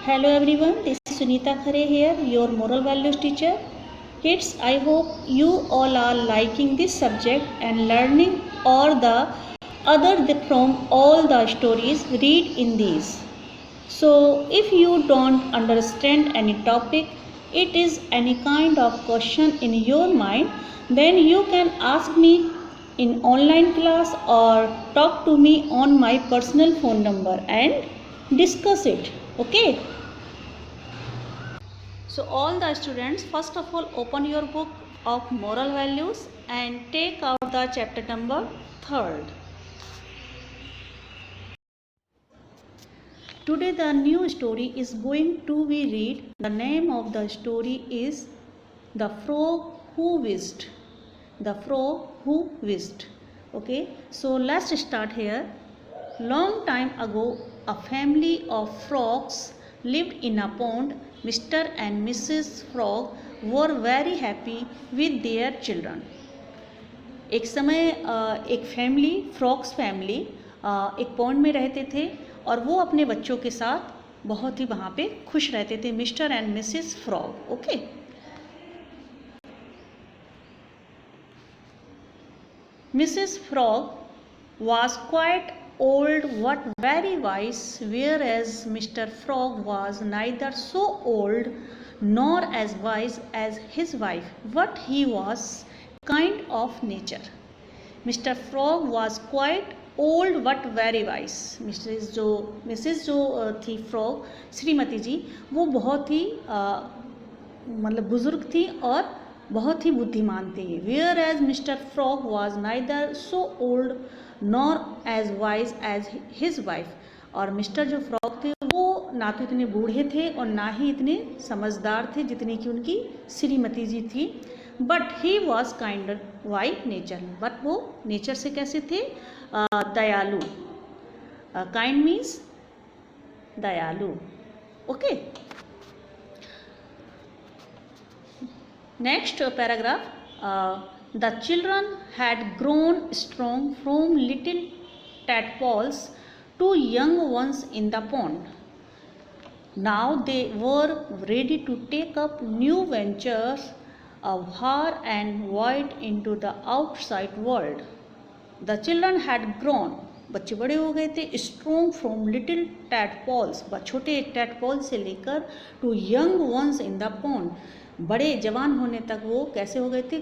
Hello everyone, this is Sunita Khare here, your moral values teacher. Kids, I hope you all are liking this subject and learning all the from all the stories read in these. So if you don't understand any topic, it is any kind of question in your mind, then you can ask me in online class or talk to me on my personal phone number and discuss it. Okay. So all the students, first of all, open your book of moral values and take out the chapter number 3rd. Today the new story is going to be read. The name of the story is The Frog Who Whisked. The Frog Who Whisked. Okay, so let's start here. Long time ago, a family of frogs lived in a pond. Mr. and Mrs. Frog were very happy with their children. एक समय एक family frogs family एक pond में रहते थे और वो अपने बच्चों के साथ बहुत ही वहाँ पे खुश रहते थे. Mister and Mrs frog. Okay. Mrs frog was quite old but very wise, whereas Mr. Frog was neither so old nor as wise as his wife, but he was kind of nature. Mr. Frog was quite old but very wise. Mrs जो थी frog, Shrimati जी, वो बहुत ही मतलब बुजुर्ग थी और बहुत ही बुद्धिमान थी. Whereas mister frog was neither so old nor as wise as his wife. और मिस्टर जो फ्रॉग थे वो ना तो इतने बूढ़े थे और ना ही इतने समझदार थे जितनी कि उनकी श्रीमती जी थी. But he was kind by nature. But वो नेचर से कैसे थे? दयालु. काइंड मीन्स दयालु. Okay. Next paragraph. The children had grown strong from little tadpoles to young ones in the pond. Now they were ready to take up new ventures far and wide into the outside world. The children had grown. बच्चे बड़े हो गए थे. Strong from little टैडपॉल्स, छोटे tadpole से लेकर to young ones in the pond, बड़े जवान होने तक वो कैसे हो गए थे?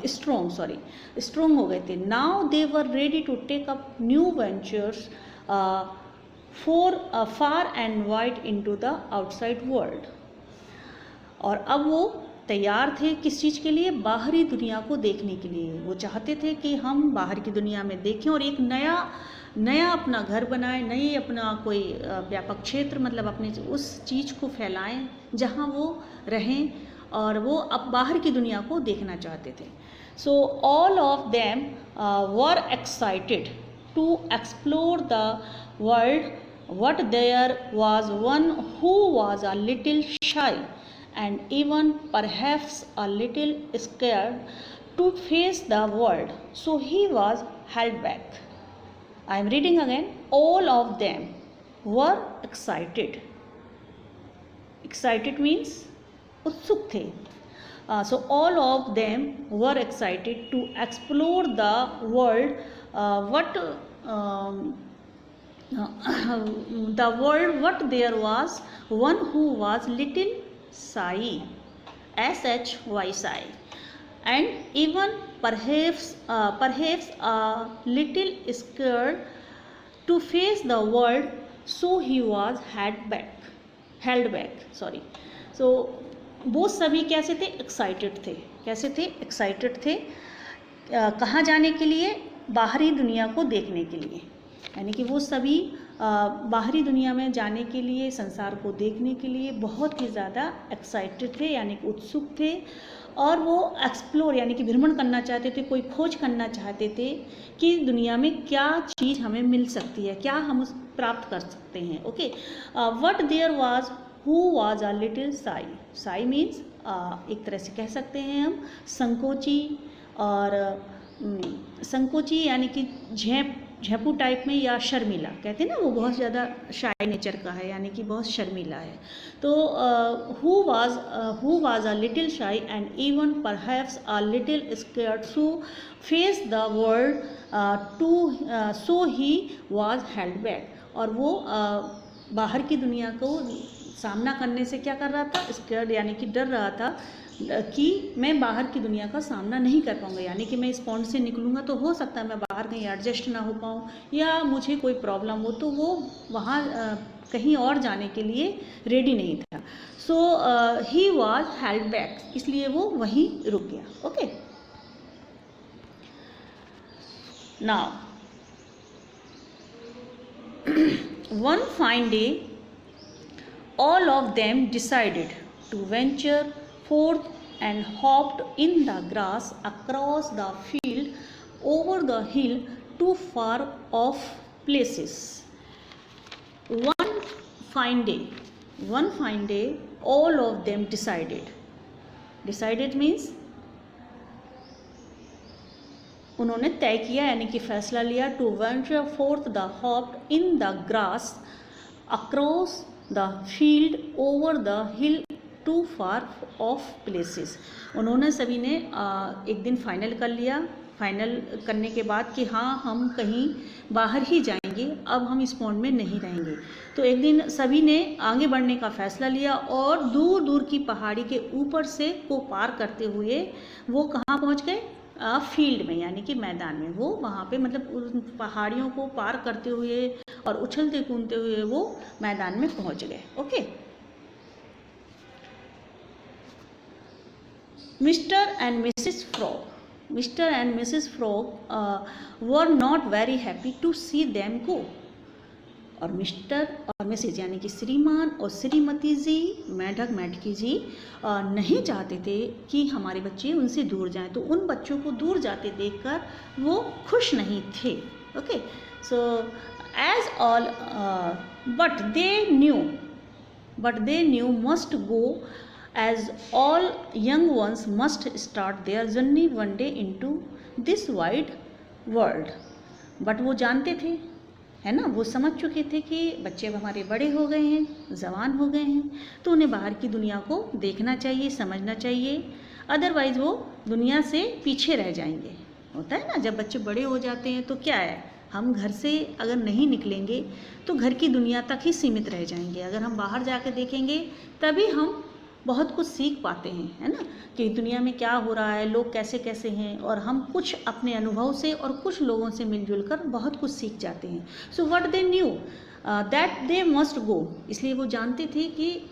स्ट्रॉन्ग हो गए थे. Now they were ready to take up new ventures far and wide into the outside world. और अब वो तैयार थे किस चीज़ के लिए? बाहरी दुनिया को देखने के लिए. वो चाहते थे कि हम बाहर की दुनिया में देखें और एक नया अपना घर बनाएं, नई अपना कोई व्यापक क्षेत्र, मतलब अपने उस चीज़ को फैलाएं जहां वो रहें, और वो अब बाहर की दुनिया को देखना चाहते थे. So all of them were excited to explore the world. But there was one who was a little shy and even perhaps a little scared to face the world, so he was held back. I am reading again. All of them were excited. Excited means उत्सुक थे. So all of them were excited to explore the world. The world. What there was one who was little shy, shy, and even perhaps a little scared to face the world, so he was held back. Sorry. So वो सभी कैसे थे? Excited थे. कैसे थे? Excited थे. कहाँ जाने के लिए? बाहरी दुनिया को देखने के लिए. यानी कि वो सभी बाहरी दुनिया में जाने के लिए, संसार को देखने के लिए बहुत ही ज़्यादा एक्साइटेड थे, यानी कि उत्सुक थे. और वो एक्सप्लोर यानी कि भ्रमण करना चाहते थे, कोई खोज करना चाहते थे कि दुनिया में क्या चीज़ हमें मिल सकती है, क्या हम उस प्राप्त कर सकते हैं. Okay. But there was who was a little shy. Shy means एक तरह से कह सकते हैं हम संकोची. और संकोची यानी कि झेप झेपू टाइप में या शर्मिला कहते हैं ना, वो बहुत ज़्यादा शाय नेचर का है, यानी कि बहुत शर्मिला है। तो who was a little shy and even perhaps a little scared to face the world so he was held back. और वो बाहर की दुनिया को सामना करने से क्या कर रहा था, स्केयर्ड यानी कि डर रहा था कि मैं बाहर की दुनिया का सामना नहीं कर पाऊंगा, यानी कि मैं इस पॉइंट से निकलूंगा तो हो सकता है मैं बाहर कहीं एडजस्ट ना हो पाऊँ या मुझे कोई प्रॉब्लम हो, तो वो वहाँ कहीं और जाने के लिए रेडी नहीं था। सो ही वॉज हेल्ड बैक, इसलिए वो वहीं रुक गया। Okay, now one fine day all of them decided to venture forth and hopped in the grass across the field over the hill to far off places. One fine day, all of them decided. Decided means उन्होंने तय किया, यानी कि फैसला लिया। to venture forth the hopped in the grass across the field over the hill to far off places. उन्होंने सभी ने एक दिन फाइनल कर लिया। फाइनल करने के बाद कि हाँ हम कहीं बाहर ही जाएंगे, अब हम इस पॉइंट में नहीं रहेंगे। तो एक दिन सभी ने आगे बढ़ने का फैसला लिया और दूर दूर की पहाड़ी के ऊपर से को पार करते हुए वो कहाँ पहुँच गए, फील्ड में, यानी कि मैदान में। वो वहाँ पे मतलब उन पहाड़ियों को पार करते हुए और उछलते कूदते हुए वो मैदान में पहुँच गए। Okay, mister and Mrs frog were not very happy to see them go. और मिस्टर और मिसेज यानी कि श्रीमान और श्रीमती जी, मेढक मेढकी जी नहीं चाहते थे कि हमारे बच्चे उनसे दूर जाएं, तो उन बच्चों को दूर जाते देखकर वो खुश नहीं थे। Okay, so as all but they knew must go as all young ones must start their journey one day into this wide world. But वो जानते थे, है ना, वो समझ चुके थे कि बच्चे अब हमारे बड़े हो गए हैं, जवान हो गए हैं, तो उन्हें बाहर की दुनिया को देखना चाहिए, समझना चाहिए, अदरवाइज़ वो दुनिया से पीछे रह जाएंगे। होता है ना, जब बच्चे बड़े हो जाते हैं तो क्या है, हम घर से अगर नहीं निकलेंगे तो घर की दुनिया तक ही सीमित रह जाएंगे। अगर हम बाहर जाकर देखेंगे तभी हम बहुत कुछ सीख पाते हैं, है ना, कि दुनिया में क्या हो रहा है, लोग कैसे कैसे हैं, और हम कुछ अपने अनुभव से और कुछ लोगों से मिलजुल कर बहुत कुछ सीख जाते हैं। So what they knew that they must गो, इसलिए वो जानते थे कि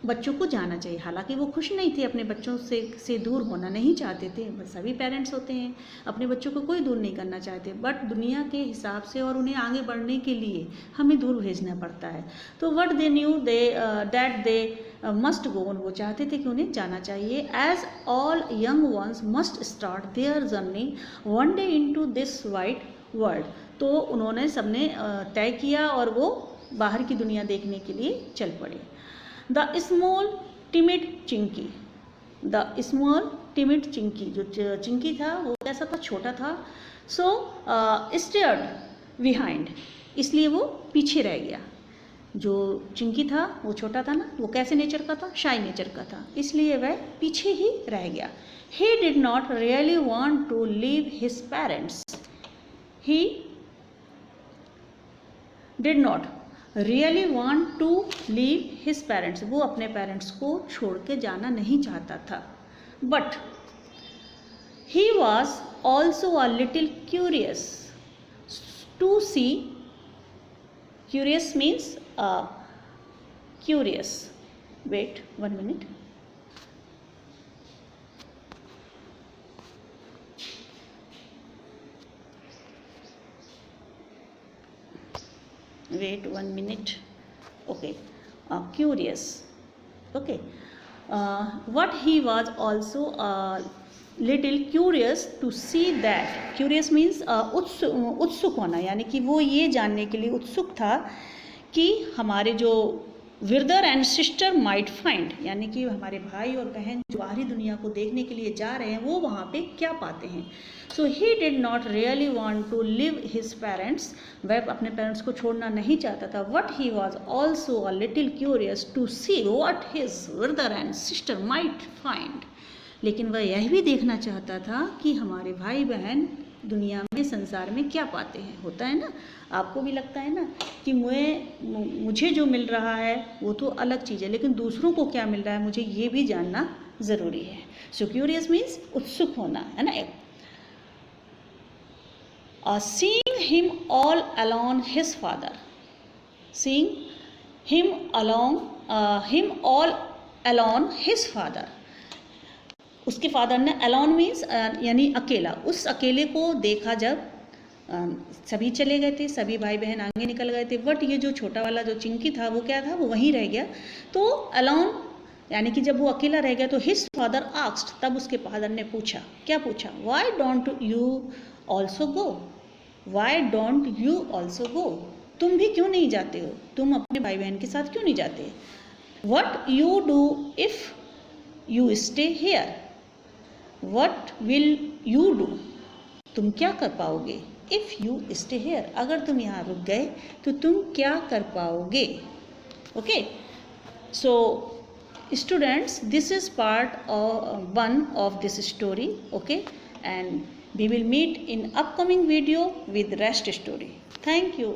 बच्चों को जाना चाहिए। हालांकि वो खुश नहीं थे, अपने बच्चों से दूर होना नहीं चाहते थे। सभी पेरेंट्स होते हैं, अपने बच्चों को कोई दूर नहीं करना चाहते, बट दुनिया के हिसाब से और उन्हें आगे बढ़ने के लिए हमें दूर भेजना पड़ता है। तो what they knew that they must go, वो चाहते थे कि उन्हें जाना चाहिए। As all young ones must start their journey one day into this wide world, तो उन्होंने सबने तय किया और वो बाहर की दुनिया देखने के लिए चल पड़े। द स्मॉल टिमिड चिंकी, जो चिंकी था वो कैसा था, छोटा था। सो स्टेयर्ड बिहाइंड, इसलिए वो पीछे रह गया। जो चिंकी था वो छोटा था ना, वो कैसे नेचर का था, शाई नेचर का था, इसलिए वह पीछे ही रह गया। He did not really want to leave his parents, he did not really want to leave his parents, वो अपने पेरेंट्स को छोड़ के जाना नहीं चाहता था। But he was also a little curious to see, curious means curious, wait 1 minute, wait 1 minute, okay, curious, okay, what he was also little curious to see that, curious means उत्सुक होना, यानी कि वो ये जानने के लिए उत्सुक था कि हमारे जो brother and sister might find, यानी कि हमारे भाई और बहन जो बाहरी दुनिया को देखने के लिए जा रहे हैं वो वहाँ पे क्या पाते हैं. So he did not really want to live his parents, वह अपने पेरेंट्स को छोड़ना नहीं चाहता था. But he was also a little curious to see what his brother and sister might find, लेकिन वह यह भी देखना चाहता था कि हमारे भाई बहन दुनिया में, संसार में क्या पाते हैं. होता है ना, आपको भी लगता है ना कि मुझे जो मिल रहा है वो तो अलग चीज़ है, लेकिन दूसरों को क्या मिल रहा है मुझे ये भी जानना ज़रूरी है. सो क्यूरियस मीन्स उत्सुक होना, है ना. Seeing him all alone his father, seeing him all alone his father, उसके फादर ने, alone मीन्स यानी अकेला, उस अकेले को देखा जब सभी चले गए थे, सभी भाई बहन आगे निकल गए थे, बट ये जो छोटा वाला जो चिंकी था वो क्या था, वो वहीं रह गया. तो alone यानी कि जब वो अकेला रह गया तो हिज फादर आस्क्ड, तब उसके फादर ने पूछा, क्या पूछा, why don't you also go, why don't you also go, तुम भी क्यों नहीं जाते हो, तुम अपने भाई बहन के साथ क्यों नहीं जाते. What you do if you stay here, what will you do, तुम क्या कर पाओगे, इफ़ यू स्टे हेयर, अगर तुम यहाँ रुक गए तो तुम क्या कर पाओगे. Okay, so students, this is part of one of this story. Okay, and we will meet in upcoming video with rest story. Thank you.